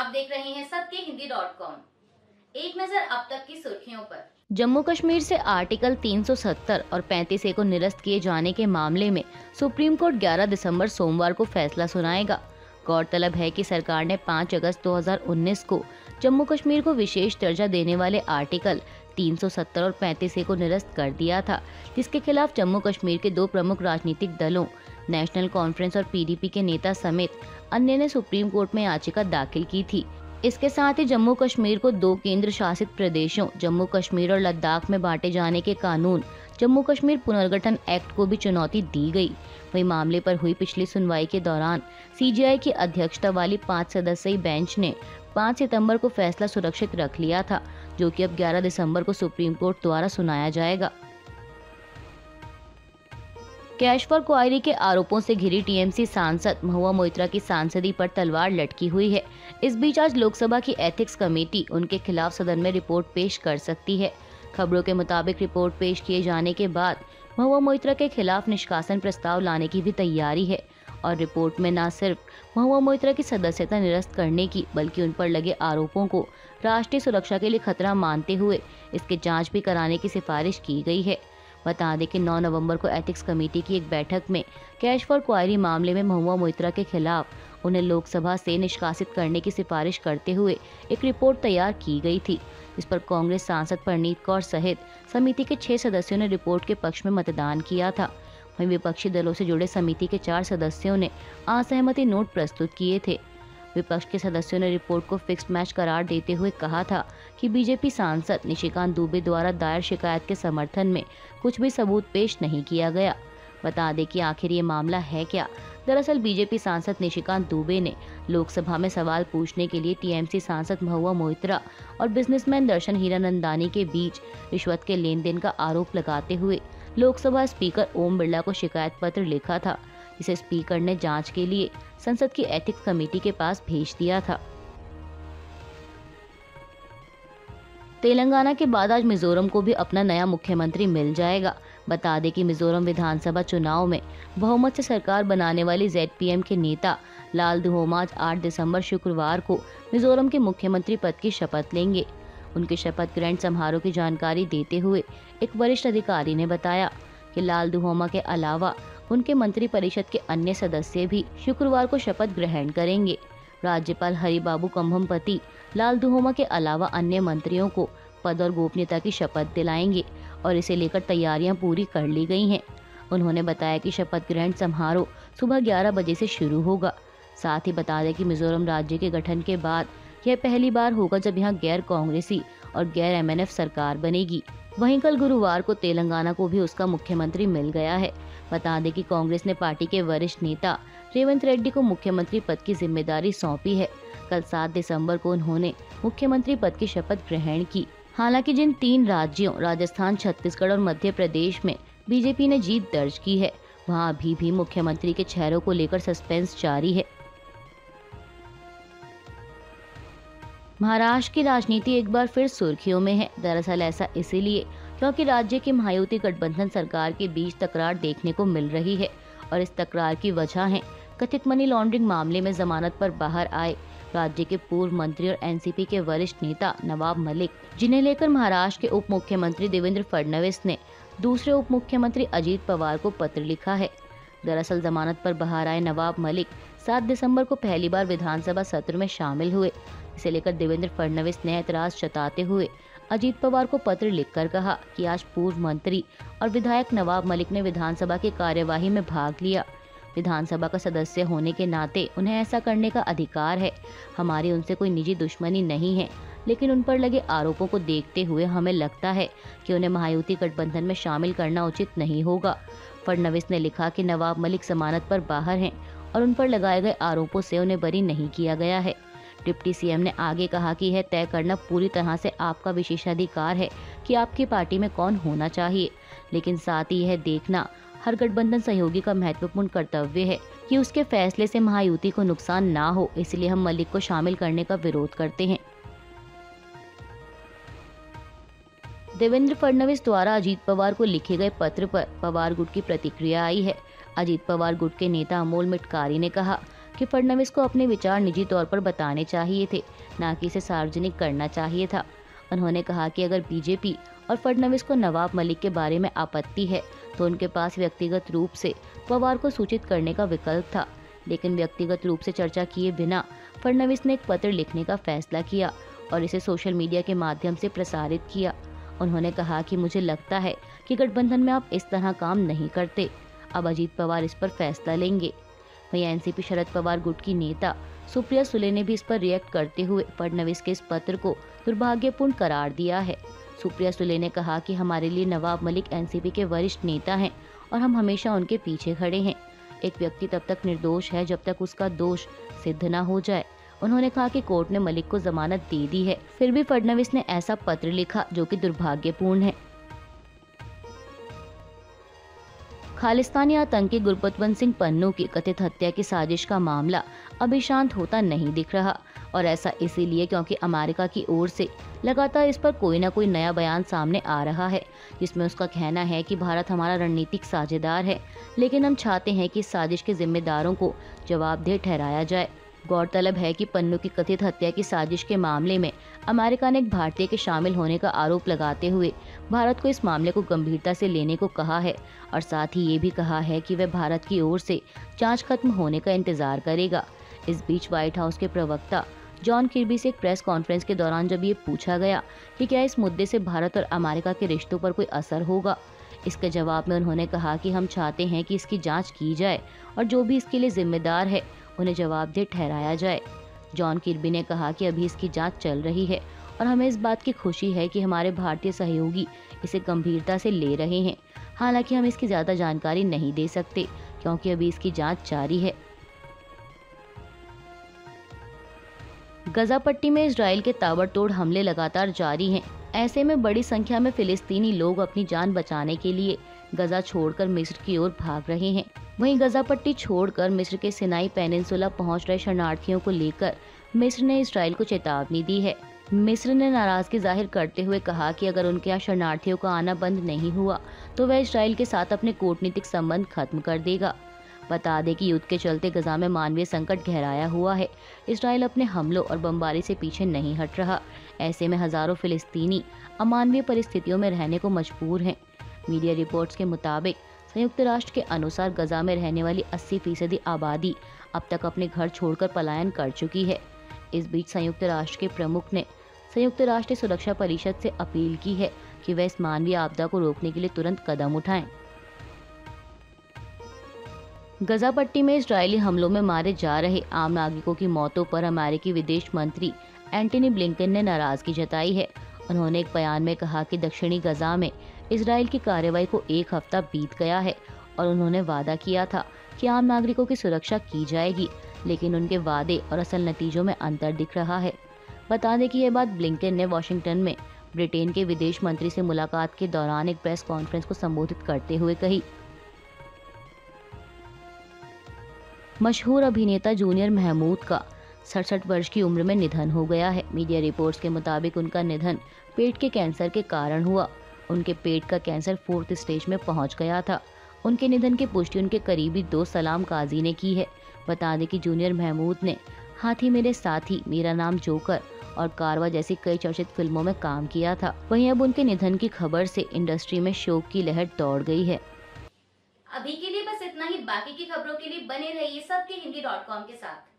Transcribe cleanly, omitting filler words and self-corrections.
आप देख रहे हैं सत्यहिंदी.com। एक नजर अब तक की सुर्खियों पर। जम्मू कश्मीर से आर्टिकल 370 और 35A को निरस्त किए जाने के मामले में सुप्रीम कोर्ट 11 दिसंबर सोमवार को फैसला सुनाएगा। गौरतलब है कि सरकार ने 5 अगस्त 2019 को जम्मू कश्मीर को विशेष दर्जा देने वाले आर्टिकल 370 और 35A को निरस्त कर दिया था, जिसके खिलाफ जम्मू कश्मीर के दो प्रमुख राजनीतिक दलों नेशनल कॉन्फ्रेंस और PDP के नेता समेत अन्य ने सुप्रीम कोर्ट में याचिका दाखिल की थी। इसके साथ ही जम्मू कश्मीर को दो केंद्र शासित प्रदेशों जम्मू कश्मीर और लद्दाख में बांटे जाने के कानून जम्मू कश्मीर पुनर्गठन एक्ट को भी चुनौती दी गई। वहीं मामले पर हुई पिछली सुनवाई के दौरान CJI की अध्यक्षता वाली 5 सदस्यीय बेंच ने 5 सितंबर को फैसला सुरक्षित रख लिया था, जो कि अब 11 दिसंबर को सुप्रीम कोर्ट द्वारा सुनाया जाएगा। कैश फॉर क्वायरी के आरोपों से घिरी TMC सांसद महुआ मोइत्रा की सांसदी पर तलवार लटकी हुई है। इस बीच आज लोकसभा की एथिक्स कमेटी उनके खिलाफ सदन में रिपोर्ट पेश कर सकती है। खबरों के मुताबिक रिपोर्ट पेश किए जाने के बाद महुआ मोइत्रा के खिलाफ निष्कासन प्रस्ताव लाने की भी तैयारी है और रिपोर्ट में न सिर्फ महुआ मोइत्रा की सदस्यता निरस्त करने की, बल्कि उन पर लगे आरोपों को राष्ट्रीय सुरक्षा के लिए खतरा मानते हुए इसकी जाँच भी कराने की सिफारिश की गई है। बता दें कि 9 नवंबर को एथिक्स कमेटी की एक बैठक में कैश फॉर क्वायरी मामले में महुआ मोइत्रा के खिलाफ उन्हें लोकसभा से निष्कासित करने की सिफारिश करते हुए एक रिपोर्ट तैयार की गई थी। इस पर कांग्रेस सांसद परनीत कौर सहित समिति के 6 सदस्यों ने रिपोर्ट के पक्ष में मतदान किया था। वहीं विपक्षी दलों से जुड़े समिति के 4 सदस्यों ने असहमति नोट प्रस्तुत किए थे। विपक्ष के सदस्यों ने रिपोर्ट को फिक्स्ड मैच करार देते हुए कहा था कि बीजेपी सांसद निशिकांत दुबे द्वारा दायर शिकायत के समर्थन में कुछ भी सबूत पेश नहीं किया गया। बता दें कि आखिर ये मामला है क्या। दरअसल बीजेपी सांसद निशिकांत दुबे ने लोकसभा में सवाल पूछने के लिए TMC सांसद महुआ मोइत्रा और बिजनेसमैन दर्शन हीरानंदानी के बीच रिश्वत के लेन देन का आरोप लगाते हुए लोकसभा स्पीकर ओम बिरला को शिकायत पत्र लिखा था। इसे स्पीकर ने जांच के लिए संसद की एथिक्स कमेटी के पास भेज दिया था। तेलंगाना के बाद आज मिजोरम को भी अपना नया मुख्यमंत्री मिल जाएगा। बता दें कि मिजोरम विधानसभा चुनाव में बहुमत से सरकार बनाने वाली ZPM के नेता लाल दुहोमा आज 8 दिसंबर शुक्रवार को मिजोरम के मुख्यमंत्री पद की शपथ लेंगे। उनके शपथ ग्रहण समारोह की जानकारी देते हुए एक वरिष्ठ अधिकारी ने बताया कि लाल दुहोमा के अलावा उनके मंत्रिपरिषद के अन्य सदस्य भी शुक्रवार को शपथ ग्रहण करेंगे। राज्यपाल हरिबाबू कंभमपति लाल दुहोमा के अलावा अन्य मंत्रियों को पद और गोपनीयता की शपथ दिलाएंगे और इसे लेकर तैयारियां पूरी कर ली गई हैं। उन्होंने बताया कि शपथ ग्रहण समारोह सुबह 11 बजे से शुरू होगा। साथ ही बता दें कि मिजोरम राज्य के गठन के बाद यह पहली बार होगा जब यहाँ गैर कांग्रेसी और गैर MNF सरकार बनेगी। वहीं कल गुरुवार को तेलंगाना को भी उसका मुख्यमंत्री मिल गया है। बता दें कि कांग्रेस ने पार्टी के वरिष्ठ नेता रेवंत रेड्डी को मुख्यमंत्री पद की जिम्मेदारी सौंपी है। कल 7 दिसंबर को उन्होंने मुख्यमंत्री पद की शपथ ग्रहण की। हालांकि जिन 3 राज्यों राजस्थान, छत्तीसगढ़ और मध्य प्रदेश में बीजेपी ने जीत दर्ज की है, वहां अभी भी मुख्यमंत्री के चेहरों को लेकर सस्पेंस जारी है। महाराष्ट्र की राजनीति एक बार फिर सुर्खियों में है। दरअसल ऐसा इसीलिए क्योंकि राज्य की महायुति गठबंधन सरकार के बीच तकरार देखने को मिल रही है और इस तकरार की वजह है कथित मनी लॉन्ड्रिंग मामले में जमानत पर बाहर आए राज्य के पूर्व मंत्री और NCP के वरिष्ठ नेता नवाब मलिक, जिन्हें लेकर महाराष्ट्र के उप मुख्यमंत्री देवेंद्र फडणवीस ने दूसरे उप मुख्यमंत्री अजीत पवार को पत्र लिखा है। दरअसल जमानत पर बाहर आए नवाब मलिक 7 दिसंबर को पहली बार विधानसभा सत्र में शामिल हुए। इसे लेकर देवेंद्र फडणवीस ने ऐतराज जताते हुए अजीत पवार को पत्र लिखकर कहा कि आज पूर्व मंत्री और विधायक नवाब मलिक ने विधानसभा की कार्यवाही में भाग लिया। विधानसभा का सदस्य होने के नाते उन्हें ऐसा करने का अधिकार है। हमारी उनसे कोई निजी दुश्मनी नहीं है, लेकिन उन पर लगे आरोपों को देखते हुए हमें लगता है कि उन्हें महायुति गठबंधन में शामिल करना उचित नहीं होगा। फडणवीस ने लिखा कि नवाब मलिक जमानत पर बाहर हैं और उन पर लगाए गए आरोपों से उन्हें बरी नहीं किया गया है। डिप्टी CM ने आगे कहा कि यह तय करना पूरी तरह से आपका विशेषाधिकार है कि आपकी पार्टी में कौन होना चाहिए, लेकिन साथ ही यह देखना हर गठबंधन सहयोगी का महत्वपूर्ण कर्तव्य है कि उसके फैसले से महायुति को नुकसान ना हो। इसलिए हम मलिक को शामिल करने का विरोध करते हैं। देवेंद्र फडणवीस द्वारा अजीत पवार को लिखे गए पत्र पर पवार गुट की प्रतिक्रिया आई है। अजीत पवार गुट के नेता अमोल मिटकारी ने कहा कि फडणवीस को अपने विचार निजी तौर पर बताने चाहिए थे, न कि इसे सार्वजनिक करना चाहिए था। उन्होंने कहा कि अगर बीजेपी और फडणवीस को नवाब मलिक के बारे में आपत्ति है तो उनके पास व्यक्तिगत रूप से पवार को सूचित करने का विकल्प था, लेकिन व्यक्तिगत रूप से चर्चा किए बिना फडणवीस ने एक पत्र लिखने का फैसला किया और इसे सोशल मीडिया के माध्यम से प्रसारित किया। उन्होंने कहा कि मुझे लगता है कि गठबंधन में आप इस तरह काम नहीं करते। अब अजीत पवार इस पर फैसला लेंगे। वहीं एनसीपी शरद पवार गुट की नेता सुप्रिया सुले ने भी इस पर रिएक्ट करते हुए फडणवीस के इस पत्र को दुर्भाग्यपूर्ण करार दिया है। सुप्रिया सुले ने कहा कि हमारे लिए नवाब मलिक एनसीपी के वरिष्ठ नेता हैं और हम हमेशा उनके पीछे खड़े हैं। एक व्यक्ति तब तक निर्दोष है जब तक उसका दोष सिद्ध न हो जाए। उन्होंने कहा कि कोर्ट ने मलिक को जमानत दे दी है, फिर भी फडणवीस ने ऐसा पत्र लिखा जो कि दुर्भाग्यपूर्ण है। खालिस्तानी आतंकी गुरपतवंत सिंह पन्नू की कथित हत्या की साजिश का मामला अभी शांत होता नहीं दिख रहा, और ऐसा इसीलिए क्योंकि अमेरिका की ओर से लगातार इस पर कोई न कोई नया बयान सामने आ रहा है, जिसमें उसका कहना है कि भारत हमारा रणनीतिक साझेदार है, लेकिन हम चाहते हैं कि इस साजिश के जिम्मेदारों को जवाबदेह ठहराया जाए। गौरतलब है कि पन्नू की कथित हत्या की साजिश के मामले में अमेरिका ने एक भारतीय के शामिल होने का आरोप लगाते हुए भारत को इस मामले को गंभीरता से लेने को कहा है, और साथ ही ये भी कहा है कि वह भारत की ओर से जांच खत्म होने का इंतजार करेगा। इस बीच व्हाइट हाउस के प्रवक्ता जॉन किर्बी से एक प्रेस कॉन्फ्रेंस के दौरान जब ये पूछा गया कि क्या इस मुद्दे से भारत और अमेरिका के रिश्तों पर कोई असर होगा, इसके जवाब में उन्होंने कहा कि हम चाहते हैं कि इसकी जांच की जाए और जो भी इसके लिए जिम्मेदार है उन्हें जवाबदेह ठहराया जाए। जॉन किर्बी ने कहा कि अभी इसकी जांच चल रही है और हमें इस बात की खुशी है कि हमारे भारतीय सहयोगी इसे गंभीरता से ले रहे हैं। हालांकि हम इसकी ज्यादा जानकारी नहीं दे सकते क्योंकि अभी इसकी जांच जारी है। गजा पट्टी में इजराइल के ताबड़तोड़ हमले लगातार जारी हैं। ऐसे में बड़ी संख्या में फिलिस्तीनी लोग अपनी जान बचाने के लिए गजा छोड़कर मिस्र की ओर भाग रहे हैं। वहीं गजा पट्टी छोड़कर मिस्र के सिनाई पेनिनसुला पहुंच रहे शरणार्थियों को लेकर मिस्र ने इजराइल को चेतावनी दी है। मिस्र ने नाराजगी जाहिर करते हुए कहा कि अगर उनके यहाँ शरणार्थियों का आना बंद नहीं हुआ तो वह इजराइल के साथ अपने कूटनीतिक संबंध खत्म कर देगा। बता दें कि युद्ध के चलते गजा में मानवीय संकट गहराया हुआ है। इजराइल अपने हमलों और बमबारी से पीछे नहीं हट रहा। ऐसे में हजारों फिलिस्तीनी अमानवीय परिस्थितियों में रहने को मजबूर हैं। मीडिया रिपोर्ट्स के मुताबिक संयुक्त राष्ट्र के अनुसार गजा में रहने वाली 80% आबादी अब तक अपने घर छोड़कर पलायन कर चुकी है। इस बीच संयुक्त राष्ट्र के प्रमुख ने संयुक्त राष्ट्र सुरक्षा परिषद से अपील की है कि वह इस मानवीय आपदा को रोकने के लिए तुरंत कदम उठाएं। गजा पट्टी में इजरायली हमलों में मारे जा रहे आम नागरिकों की मौतों पर अमेरिकी विदेश मंत्री एंटनी ब्लिंकन ने नाराजगी जताई है। उन्होंने एक बयान में कहा कि दक्षिणी गजा में इजराइल की कार्रवाई को एक हफ्ता बीत गया है और उन्होंने वादा किया था कि आम नागरिकों की सुरक्षा की जाएगी, लेकिन उनके वादे और असल नतीजों में अंतर दिख रहा है। बता दें कि यह बात ब्लिंकन ने वॉशिंगटन में ब्रिटेन के विदेश मंत्री से मुलाकात के दौरान एक प्रेस कॉन्फ्रेंस को संबोधित करते हुए कही। मशहूर अभिनेता जूनियर महमूद का 67 वर्ष की उम्र में निधन हो गया है। मीडिया रिपोर्ट्स के मुताबिक उनका निधन पेट के कैंसर के कारण हुआ। उनके पेट का कैंसर 4th स्टेज में पहुंच गया था। उनके निधन की पुष्टि उनके करीबी दोस्त सलाम काजी ने की है। बता दें कि जूनियर महमूद ने हाथी मेरे साथी, मेरा नाम जोकर और कारवा जैसी कई चर्चित फिल्मों में काम किया था। वहीं अब उनके निधन की खबर से इंडस्ट्री में शोक की लहर दौड़ गई है। अभी के लिए बस इतना ही। बाकी की खबरों के लिए बने रहिए सबके हिंदी.com के साथ।